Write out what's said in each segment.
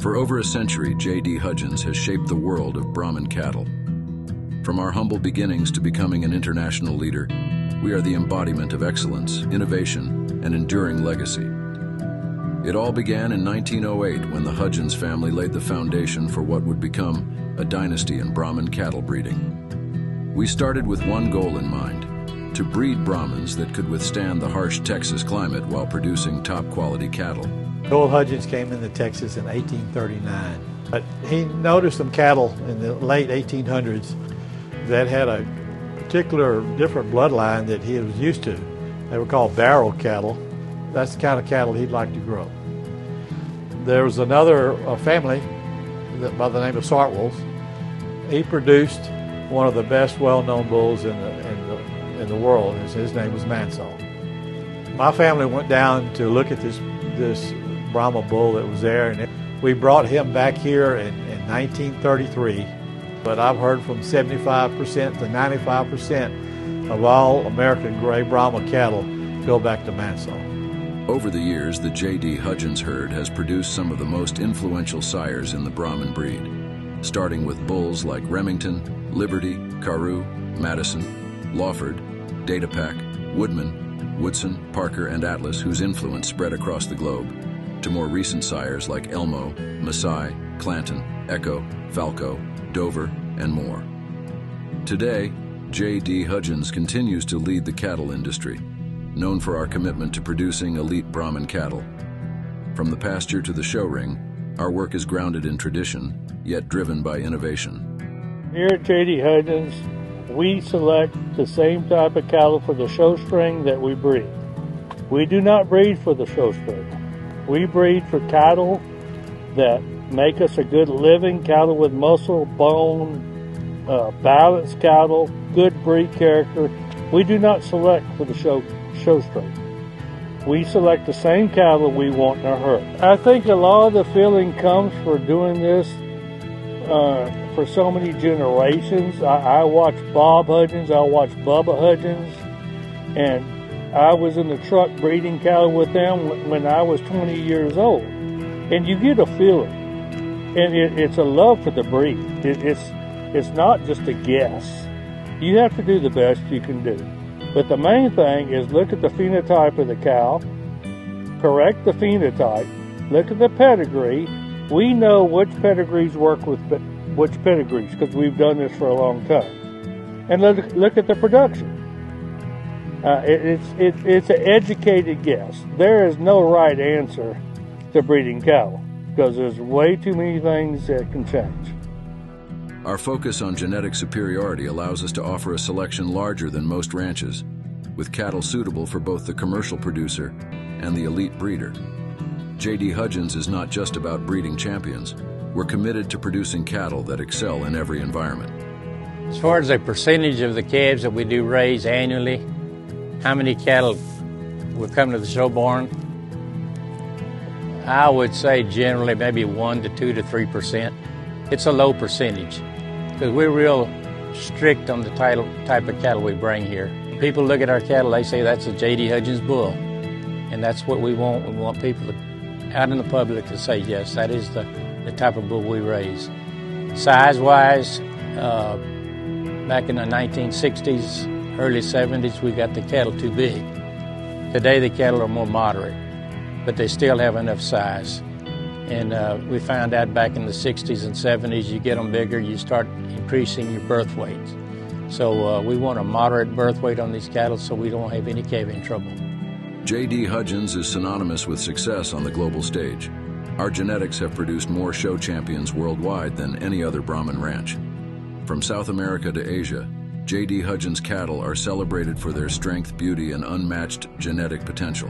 For over a century, J.D. Hudgens has shaped the world of Brahman cattle. From our humble beginnings to becoming an international leader, we are the embodiment of excellence, innovation, and enduring legacy. It all began in 1908 when the Hudgens family laid the foundation for what would become a dynasty in Brahman cattle breeding. We started with one goal in mind: to breed Brahmans that could withstand the harsh Texas climate while producing top-quality cattle. Old Hudgens came into Texas in 1839, but he noticed some cattle in the late 1800s that had a particular different bloodline that he was used to. They were called barrel cattle. That's the kind of cattle he'd like to grow. There was another family by the name of Sartwells. He produced one of the best well-known bulls in the world. His name was Mansell. My family went down to look at this Brahma bull that was there, and we brought him back here in 1933. But I've heard from 75% to 95% of all American gray Brahma cattle go back to Mansell. Over the years, the J.D. Hudgens herd has produced some of the most influential sires in the Brahman breed, starting with bulls like Remington, Liberty, Carew, Madison, Lawford, Datapack, Woodman, Woodson, Parker, and Atlas, whose influence spread across the globe, to more recent sires like Elmo, Masai, Clanton, Echo, Falco, Dover, and more. Today, J.D. Hudgens continues to lead the cattle industry, known for our commitment to producing elite Brahman cattle. From the pasture to the show ring, our work is grounded in tradition, yet driven by innovation. Here at J.D. Hudgens, we select the same type of cattle for the show string that we breed. We do not breed for the show string. We breed for cattle that make us a good living, cattle with muscle, bone, balanced cattle, good breed character. We do not select for the show string. We select the same cattle we want in our herd. I think a lot of the feeling comes for doing this for so many generations. I watched Bob Hudgens, I watched Bubba Hudgens, and I was in the truck breeding cattle with them when I was 20 years old. And you get a feeling, and it's a love for the breed. It's not just a guess. You have to do the best you can do. But the main thing is look at the phenotype of the cow, correct the phenotype, look at the pedigree. We know which pedigrees work with which pedigrees because we've done this for a long time. And look at the production. It's an educated guess. There is no right answer to breeding cattle because there's way too many things that can change. Our focus on genetic superiority allows us to offer a selection larger than most ranches, with cattle suitable for both the commercial producer and the elite breeder. J.D. Hudgens is not just about breeding champions. We're committed to producing cattle that excel in every environment. As far as the percentage of the calves that we do raise annually, how many cattle will come to the show barn? I would say generally maybe 1 to 2 to 3%. It's a low percentage because we're real strict on the type of cattle we bring here. People look at our cattle, they say that's a J.D. Hudgens bull, and that's what we want. We want people out in the public to say, yes, that is the type of bull we raise. Size-wise, back in the 1960s, early 70s, we got the cattle too big. Today the cattle are more moderate, but they still have enough size. And we found out back in the 60s and 70s, you get them bigger, you start increasing your birth weights. So we want a moderate birth weight on these cattle so we don't have any calving trouble. J.D. Hudgens is synonymous with success on the global stage. Our genetics have produced more show champions worldwide than any other Brahman ranch. From South America to Asia, J.D. Hudgens cattle are celebrated for their strength, beauty, and unmatched genetic potential.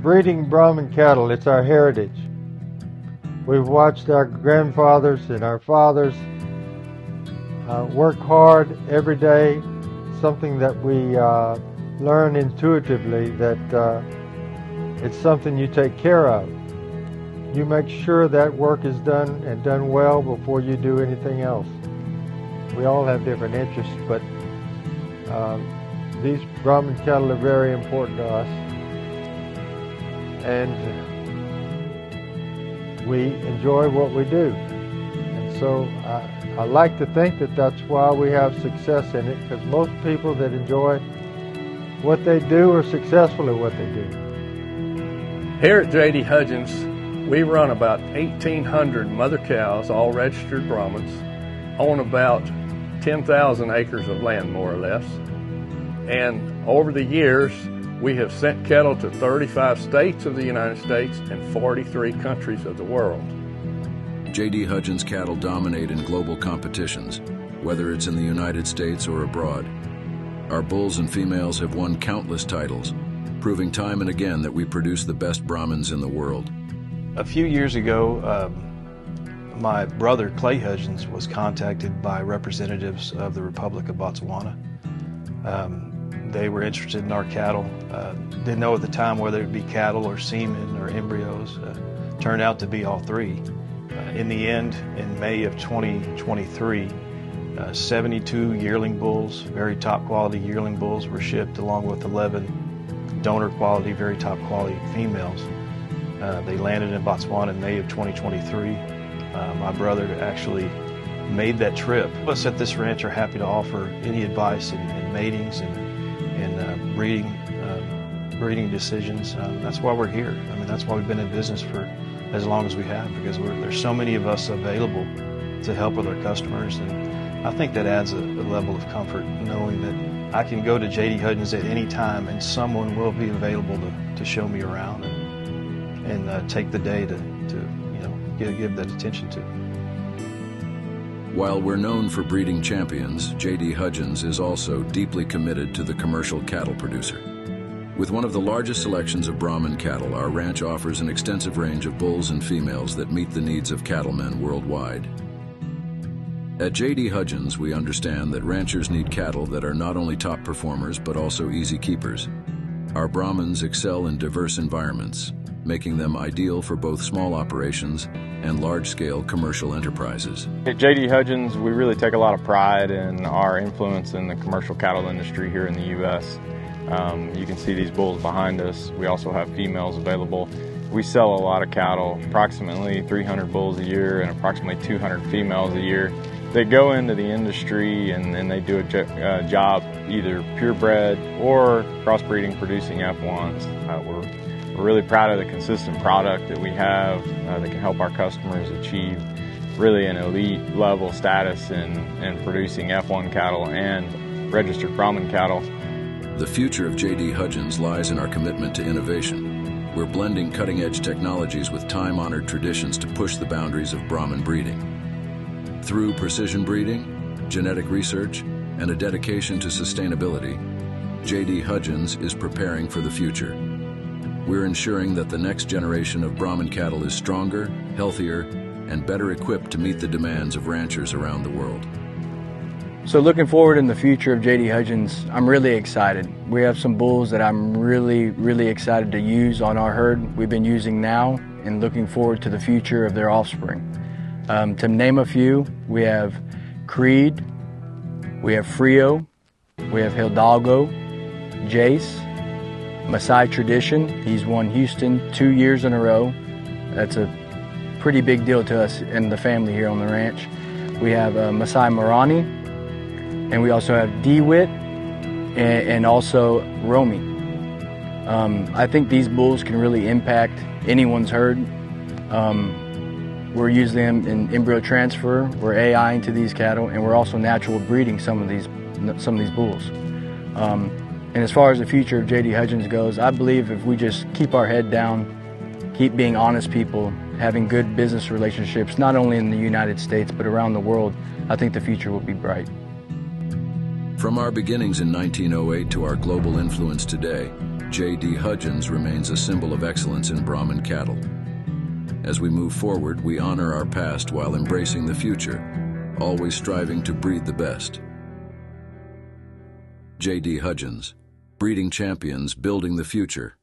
Breeding Brahman cattle, it's our heritage. We've watched our grandfathers and our fathers work hard every day, something that we learn intuitively that it's something you take care of. You make sure that work is done and done well before you do anything else. We all have different interests, but these Brahman cattle are very important to us. And we enjoy what we do. And so I like to think that that's why we have success in it, because most people that enjoy what they do are successful at what they do. Here at JD Hudgens, we run about 1,800 mother cows, all registered Brahmans, on about 10,000 acres of land, more or less. And over the years, we have sent cattle to 35 states of the United States and 43 countries of the world. JD Hudgens cattle dominate in global competitions, whether it's in the United States or abroad. Our bulls and females have won countless titles, proving time and again that we produce the best Brahmins in the world. A few years ago, my brother Clay Hudgens was contacted by representatives of the Republic of Botswana. They were interested in our cattle. Didn't know at the time whether it would be cattle or semen or embryos. Turned out to be all three. In the end, in May of 2023, 72 yearling bulls, very top quality yearling bulls, were shipped along with 11 donor quality, very top quality females. They landed in Botswana in May of 2023. My brother actually made that trip. Us at this ranch are happy to offer any advice in matings and breeding decisions. That's why we're here. I mean, that's why we've been in business for as long as we have, because there's so many of us available to help with our customers, and I think that adds a level of comfort knowing that I can go to JD Hudgens at any time and someone will be available to show me around and take the day to give that attention to. While we're known for breeding champions, JD Hudgens is also deeply committed to the commercial cattle producer. With one of the largest selections of Brahman cattle, our ranch offers an extensive range of bulls and females that meet the needs of cattlemen worldwide. At JD Hudgens, we understand that ranchers need cattle that are not only top performers but also easy keepers. Our Brahmans excel in diverse environments, making them ideal for both small operations and large-scale commercial enterprises. At JD Hudgens, we really take a lot of pride in our influence in the commercial cattle industry here in the U.S. You can see these bulls behind us. We also have females available. We sell a lot of cattle, approximately 300 bulls a year and approximately 200 females a year. They go into the industry and they do a job either purebred or crossbreeding, producing F1s. We're really proud of the consistent product that we have that can help our customers achieve really an elite level status in producing F1 cattle and registered Brahman cattle. The future of JD Hudgens lies in our commitment to innovation. We're blending cutting-edge technologies with time-honored traditions to push the boundaries of Brahman breeding. Through precision breeding, genetic research, and a dedication to sustainability, JD Hudgens is preparing for the future. We're ensuring that the next generation of Brahman cattle is stronger, healthier, and better equipped to meet the demands of ranchers around the world. So looking forward in the future of JD Hudgens, I'm really excited. We have some bulls that I'm really excited to use on our herd we've been using now and looking forward to the future of their offspring. To name a few, we have Creed, we have Frio, we have Hidalgo, Jace, Maasai Tradition. He's won Houston 2 years in a row. That's a pretty big deal to us and the family here on the ranch. We have Maasai Marani, and we also have DeWitt and also Romy. I think these bulls can really impact anyone's herd. We're using them in embryo transfer, we're AI into these cattle, and we're also natural breeding some of these bulls. And as far as the future of JD Hudgens goes, I believe if we just keep our head down, keep being honest people, having good business relationships, not only in the United States but around the world, I think the future will be bright. From our beginnings in 1908 to our global influence today, JD Hudgens remains a symbol of excellence in Brahman cattle. As we move forward, we honor our past while embracing the future, always striving to breed the best. JD Hudgens, breeding champions, building the future.